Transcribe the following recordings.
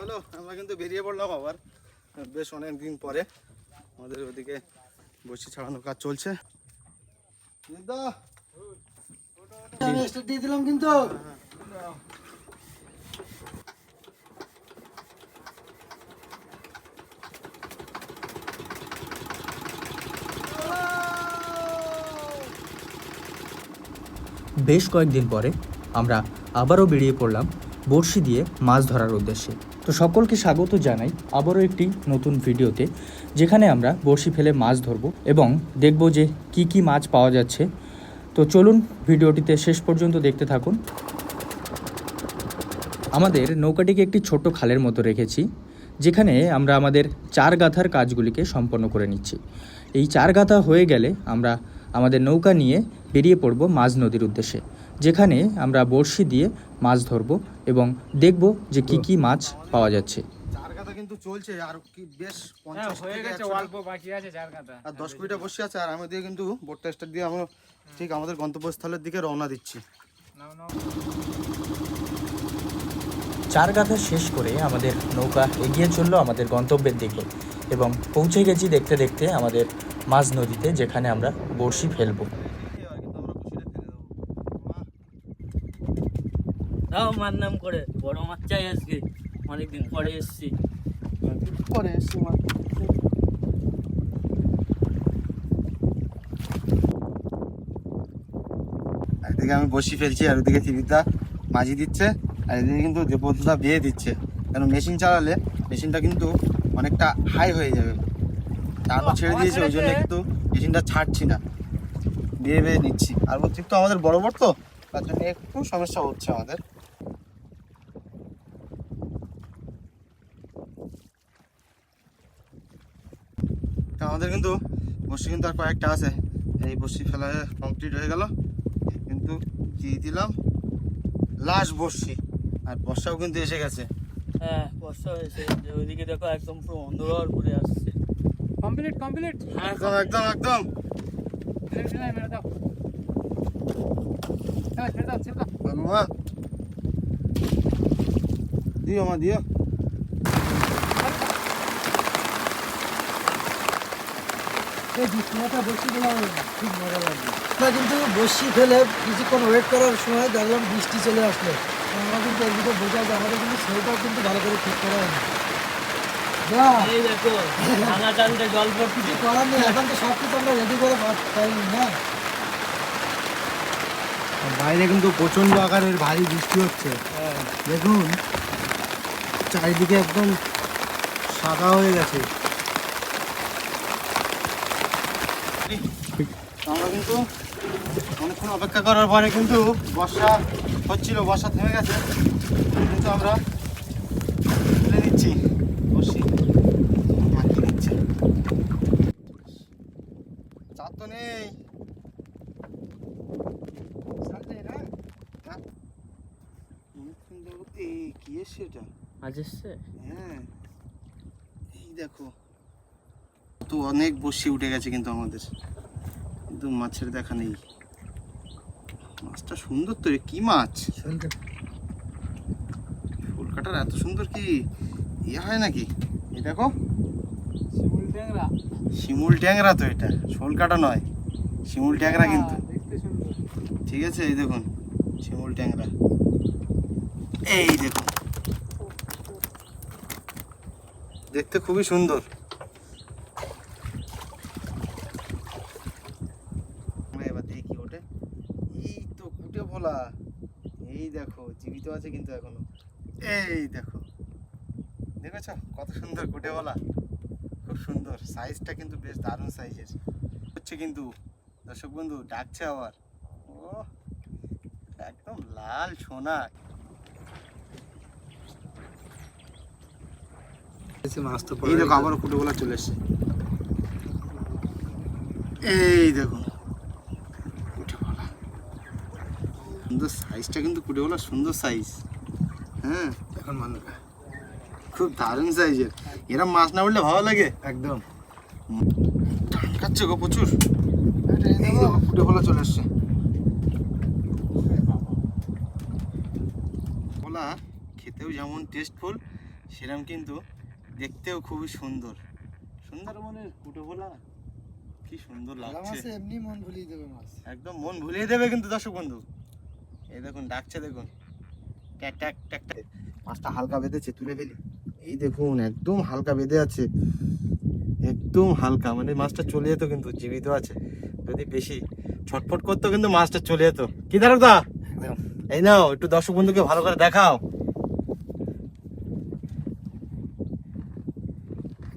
চলো আমরা কিন্তু বেরিয়ে পড়লাম আবার বেশ অনেক দিন পরে। আমাদের ওদিকে বসি ছাড়ানোর কাজ চলছে। দিয়ে দিলাম কিন্তু বেশ কয়েকদিন পরে আমরা আবারও বেরিয়ে পড়লাম বড়শি দিয়ে মাছ ধরার উদ্দেশ্যে। তো সকলকে স্বাগত জানাই আবারও একটি নতুন ভিডিওতে, যেখানে আমরা বড়শি ফেলে মাছ ধরব এবং দেখব যে কি কি মাছ পাওয়া যাচ্ছে। তো চলুন ভিডিওটিতে শেষ পর্যন্ত দেখতে থাকুন। আমাদের নৌকাটিকে একটি ছোট্ট খালের মতো রেখেছি, যেখানে আমরা আমাদের চার গাথার কাজগুলিকে সম্পন্ন করে নিচ্ছি। এই চার গাথা হয়ে গেলে আমরা আমাদের নৌকা নিয়ে বেরিয়ে পড়ব মাঝ নদীর উদ্দেশ্যে, যেখানে আমরা বড়শি দিয়ে মাছ ধরব এবং দেখব যে কি কি মাছ পাওয়া যাচ্ছে। চার গাদা কিন্তু চলছে আর কি বেশ 50 হয়ে থেকে গেছে, 100 অল্প বাকি আছে চার কাটা আর 10-20টা বসে আছে। আর আমাদের কিন্তু বোটটা স্টার্ট দিয়ে আমরা ঠিক আমাদের গন্তব্যস্থলের দিকে রওনা দিচ্ছি। নাও নাও। চার গাথা শেষ করে আমাদের নৌকা এগিয়ে চললো আমাদের গন্তব্যের দিকে এবং পৌঁছে গেছি দেখতে দেখতে আমাদের মাঝ নদীতে, যেখানে আমরা বড়শি ফেলবো। দাও মার নাম করে, বড় মাছ চাই আজকে, অনেকদিন পরে এসছি। পরে সীমা একদিকে আমি বসি ফেলছি আর ওদিকে ত্রিবিদ্যা মাঝি দিচ্ছে, আর এদিকে কিন্তু দেবদা বিয়ে দিচ্ছে। কারণ মেশিন চালালে মেশিনটা কিন্তু অনেকটা হাই হয়ে যাবে, তারপর ছেড়ে দিয়েছে, ওই জন্য কিন্তু মেশিনটা ছাড়ছি না, বিয়ে বিয়ে নিচ্ছি। আর অতিরিক্ত আমাদের বড় বড় তো, তার জন্য একটু সমস্যা হচ্ছে আমাদের। আমাদের কিন্তু বসি কিন্তু আর কয়েকটা আছে, এই বসি ফেলা কমপ্লিট হয়ে গেল, কিন্তু দিয়ে দিলাম লাস্ট বসি। আর বর্ষাও কিন্তু এসে গেছে। হ্যাঁ, বর্ষা হয়েছে, যে ওইদিকে দেখো একদম পুরো অন্ধকার করে আসছে। Complete complete. একদম একদম একদম মেরে দাও, ছেড়ে দাও ছেড়ে দাও। বাবা দিও মা দিও। এই বিছানাটা বসি দিলাম, খুব মজা লাগবে। আমরা কিন্তু বসি ফেলে কিছুক্ষণ ওয়েট করার সময় দেখলাম বৃষ্টি চলে আসলো। আমরা কিন্তু এদিকে বোঝা যায় আমাদের কিন্তু সেটাও কিন্তু ভালো করে ঠিক করা হয়নি। এই দেখো ভাঙা টানতে জল পড়ছে। কিছু করার নেই, এখন তো সব কিছু আমরা রেডি করে পাইনি না। বাইরে কিন্তু প্রচন্ড আকারের ভারী বৃষ্টি হচ্ছে, দেখুন চারিদিকে একদম সাদা হয়ে গেছে। আমরা কিন্তু অনেকক্ষণ অপেক্ষা করার পরে কিন্তু বর্ষা হচ্ছিল, বর্ষা থেমে গেছে, কিন্তু আমরা তুলে নিচ্ছি বসি, মাখিয়ে নিচ্ছে। চাপ তো নেই, কি এসছে এটা? আজ এসছে? হ্যাঁ এই দেখো, তো অনেক বসি উঠে গেছে কিন্তু আমাদের, কিন্তু মাছের দেখা নেই। মাছটা সুন্দর তো রে, কি মাছ? ফুল কাটার এত সুন্দর কি ইয়ে হয় নাকি? এই দেখো শিমুল ট্যাংরা। শিমুল ট্যাংরা তো, এটা শোল কাটা নয়, শিমুল ট্যাংরা কিন্তু। দেখতে সুন্দর। ঠিক আছে, এই দেখুন শিমুল ট্যাংরা, এই দেখুন দেখতে খুবই সুন্দর। এবার দেখি ওঠে, এই তো কুটে ভোলা, এই দেখো জীবিত আছে কিন্তু এখনো, এই দেখো, দেখেছ কত সুন্দর কুটে ভোলা, খুব সুন্দর সাইজটা কিন্তু বেশ দারুণ সাইজের হচ্ছে কিন্তু। দর্শক বন্ধু ডাকছে আবার, ও একদম লাল সোনা। এই দেখো আবারও কুটে ভোলা চলে এসছে, এই দেখো কুটে ভোলা, সুন্দর সাইজটা কিন্তু কুটে ভোলা সুন্দর সাইজ। হ্যাঁ এখন মানুষ খুব দারুণ সাইজের, এরা মাছ না উঠলে ভালো লাগে একদম। খাচ্ছে গো প্রচুর, ফুটে ফোলা চলে আসছে। ফোলা খেতেও যেমন টেস্টফুল, সেরকম কিন্তু দেখতেও খুবই সুন্দর। সুন্দরবনের কুটে ভোলা কি সুন্দর লাগছে, মাছে এমনি মন ভুলিয়ে দেবে মাছ। একদম মন ভুলিয়ে দেবে কিন্তু দর্শক বন্ধু। এই দেখুন ডাকছে, দেখুন ট্যাক ট্যাক ট্যাক ট্যাক। মাছটা হালকা বেঁধেছে, তুলে ফেলি। এই দেখুন একদম হালকা বেঁধে আছে, একদম হালকা, মানে মাছটা চলে যেত কিন্তু জীবিত আছে। যদি বেশি ছটফট করতো কিন্তু মাছটা চলে যেত। কি দারুদা, এই নাও একটু দর্শক বন্ধুকে ভালো করে দেখাও।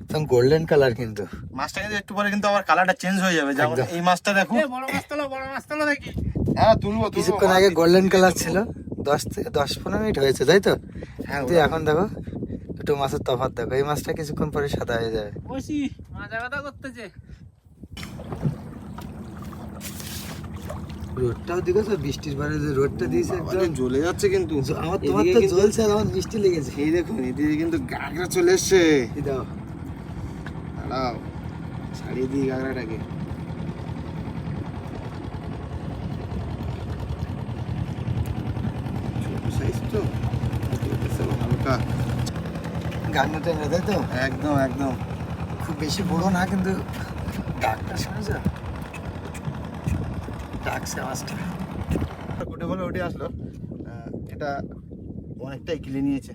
একদম গোল্ডেন কালার কিন্তু মাছটা কিন্তু একটু পরে কিন্তু আবার কালারটা চেঞ্জ হয়ে যাবে। যেমন একদম। এই মাছটা দেখো, বড় মাছ তোলো দেখি। হ্যাঁ তুলবো কিছুক্ষণ আগে গোল্ডেন কালার ছিল, 10-15 মিনিট হয়েছে তাই তো? হ্যাঁ কিন্তু এখন দেখো একটু মাছের তফাৎ দেখো, এই মাছটা কিছুক্ষণ পরে সাদা হয়ে যাবে। বসি মাজা কথা করতেছে। রোদটাও দেখেছো, বৃষ্টির পরে যে রোদটা দিয়েছে একদম জ্বলে যাচ্ছে কিন্তু। আমার তোমার এদিকে তো কিন্তু- জ্বলছে আর আমার মিষ্টি লেগেছে। এই দেখুন এদিকে কিন্তু গাগরা চলে এসছে। এই দাও, দাঁড়াও ছাড়িয়ে দিই গাগরাটাকে। ছোট সাইজ তো, হালকা, গান্না টেনে তাই তো? একদম একদম। খুব বেশি বড় না কিন্তু ডাকটা শুনেছো, ডাকছে মাছটা। কুটে বলে উঠে আসলো, এটা অনেকটাই গিলে নিয়েছে,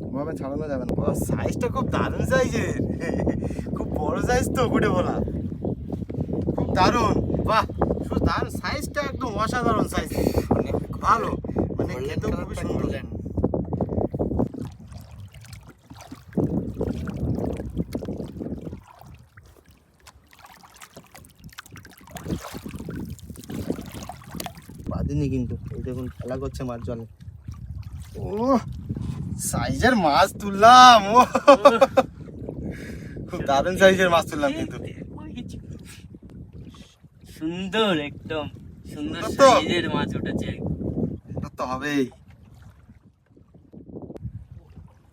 ওভাবে ছাড়ানো যাবে না। সাইজটা খুব দারুণ সাইজের, খুব বড় সাইজ তো কুটে বলা, খুব দারুণ। বাহ, শুধু দারুণ সাইজটা, একদম অসাধারণ সাইজ, ভালো, মানে খেতেও খুবই সুন্দর। বাদিনি কিন্তু, এই দেখুন খেলা করছে মাছ জলে। ও সাইজের মাছ তুললাম, ও খুব দারুণ সাইজের মাছ তুললাম কিন্তু। সুন্দর, একদম সুন্দর সুন্দর তো? সাইজের মাছ উঠেছে। এটা তো হবেই।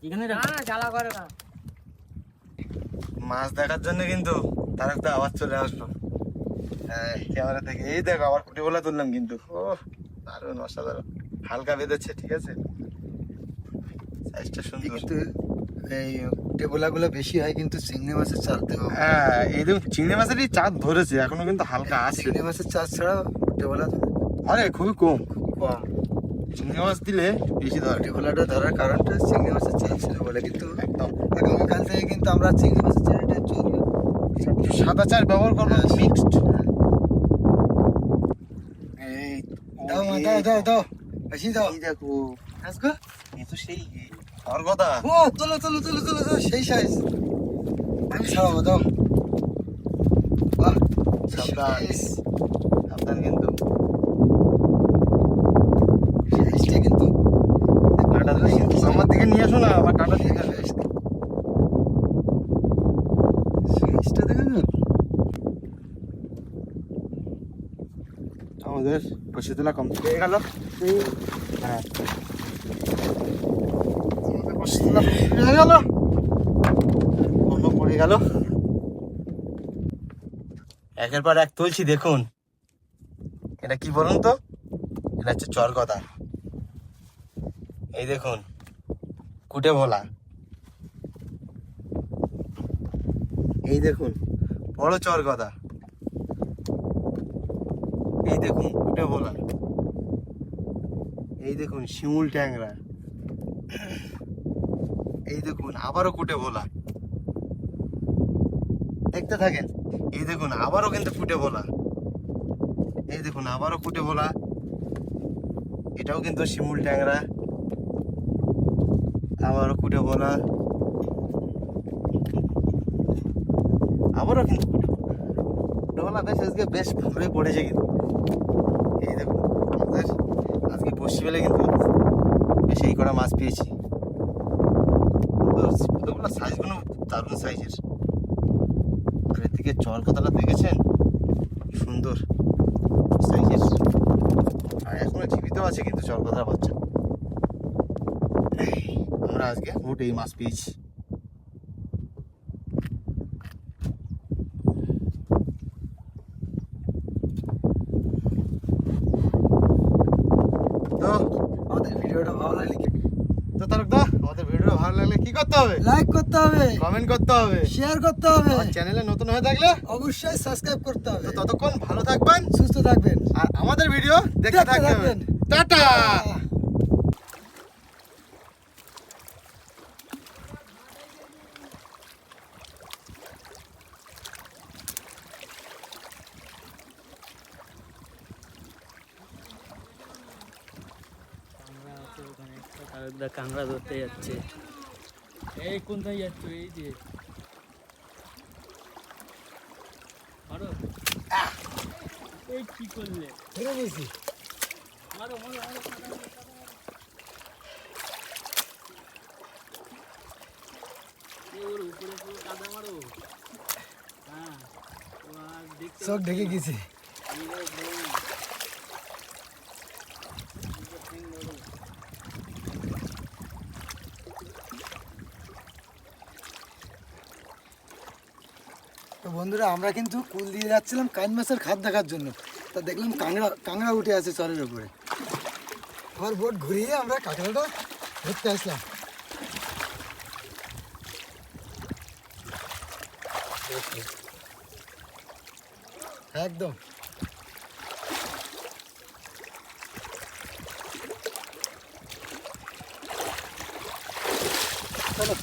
এখানে না না জ্বালা করে না। মাছ দেখার জন্য কিন্তু তার একটা আওয়াজ চলে আসলো ক্যামেরা থেকে। এই দেখো আবার কুটি বলা তুললাম কিন্তু, ও দারুণ অসাধারণ, হালকা বেঁধেছে, ঠিক আছে, সাইজটা সুন্দর। কিন্তু এই টেবলাগুলো বেশি হয় কিন্তু চিংড়ি মাছের চাল দেবো। হ্যাঁ এই দেখুন চিংড়ি মাছেরই চাঁদ ধরেছে, এখনো কিন্তু হালকা আছে। চিংড়ি মাছের চাল ছাড়া টেবলা আরে খুবই কম, কম। চিংড়ি মাছ দিলে বেশি ধরে। টেবলাটা ধরার কারণটা চিংড়ি মাছের চাল ছিল বলে, কিন্তু একদম আগামীকাল থেকে কিন্তু আমরা চিংড়ি মাছের চালটা চলবে। সাদা চার ব্যবহার করবো, মিক্সড। এই দাও মা, দাও দাও দাও, বেশি দাও। এই দেখো, আজকে এই তো সেই স্বর্গদা। ও তোলো তোলো তোলো তোলো তোলো, সেই সাইজ। আমি ছাড়াবো, দাও। বাহ, সাবধান সাইজ। সাবধান কিন্তু, সাইজটা কিন্তু কাঁটা দিলে কিন্তু আমার দিকে নিয়ে আসো না, আবার কাঁটা দিয়ে ফেলে। সাইজটা দেখো না। আমাদের বসে তোলা কমপ্লিট হয়ে গেল। হ্যাঁ আমাদের বসে তোলা complete হয়ে গেল, অন্য পড়ে গেল, একের পর এক তুলছি। দেখুন এটা কি বলুন তো, এটা হচ্ছে চরগদা। এই দেখুন কুটে ভোলা, এই দেখুন বড় চরগদা, এই দেখুন কুটে ভোলা, এই দেখুন শিমুল ট্যাংরা, এই দেখুন আবারও কুটে ভোলা, দেখতে থাকেন। এই দেখুন আবারও কিন্তু কুটে ভোলা, এই দেখুন আবারও কুটে ভোলা, এটাও কিন্তু শিমুল ট্যাংরা, আবারও কুটে ভোলা, আবারও কিন্তু কুটে ভোলা। বেশ আজকে বেশ ভালোই পড়েছে কিন্তু। এই দেখুন আমাদের আজকে বসি বেলে কিন্তু বেশ এই কটা মাছ পেয়েছি। কুটেগুলো সাইজগুলো দারুণ সাইজের, আর এর দিকে চর কথাটা দেখেছেন, সুন্দর সাইজের, আর এখনো জীবিত আছে কিন্তু চর কথার বাচ্চা। আমরা আজকে মোট এই মাছ পেয়েছি। তো আমাদের ভিডিওটা ভালো লাগলে তো তারকদা, আমাদের ভিডিও ভালো লাগলে কি করতে হবে? লাইক করতে হবে, কমেন্ট করতে হবে, শেয়ার করতে হবে, আর চ্যানেলে নতুন হয়ে থাকলে অবশ্যই সাবস্ক্রাইব করতে হবে। তো ততক্ষণ ভালো থাকবেন সুস্থ থাকবেন। আর আমাদের ভিডিও দেখতে দেখতে থাকবেন। থাকবেন। টাটা। কাঁকড়া আছে ওখানে একটা, তারকদা কাঁকড়া ধরতে যাচ্ছে। এই কোনটায় যাচ্ছ? এই যে মারো। এই কি করলে? ধরে নিয়েছি। মারো মারো মারো মারো। এই ওর উপরে পুরো কাদা মারো। হ্যাঁ, ও আর দেখতে চোখ ঢেকে গেছে। এইবার ধরো। এইবার ঠ্যাং ধরো। তো বন্ধুরা, আমরা কিন্তু কুল দিয়ে যাচ্ছিলাম কান মাছের খাদ দেখার জন্য। তা দেখলাম কাঁকড়া উঠে আছে চরের উপরে। আমার বোট ঘুরিয়ে আমরা কাঁকড়াটা ধরতে আসলাম। একদম চলো।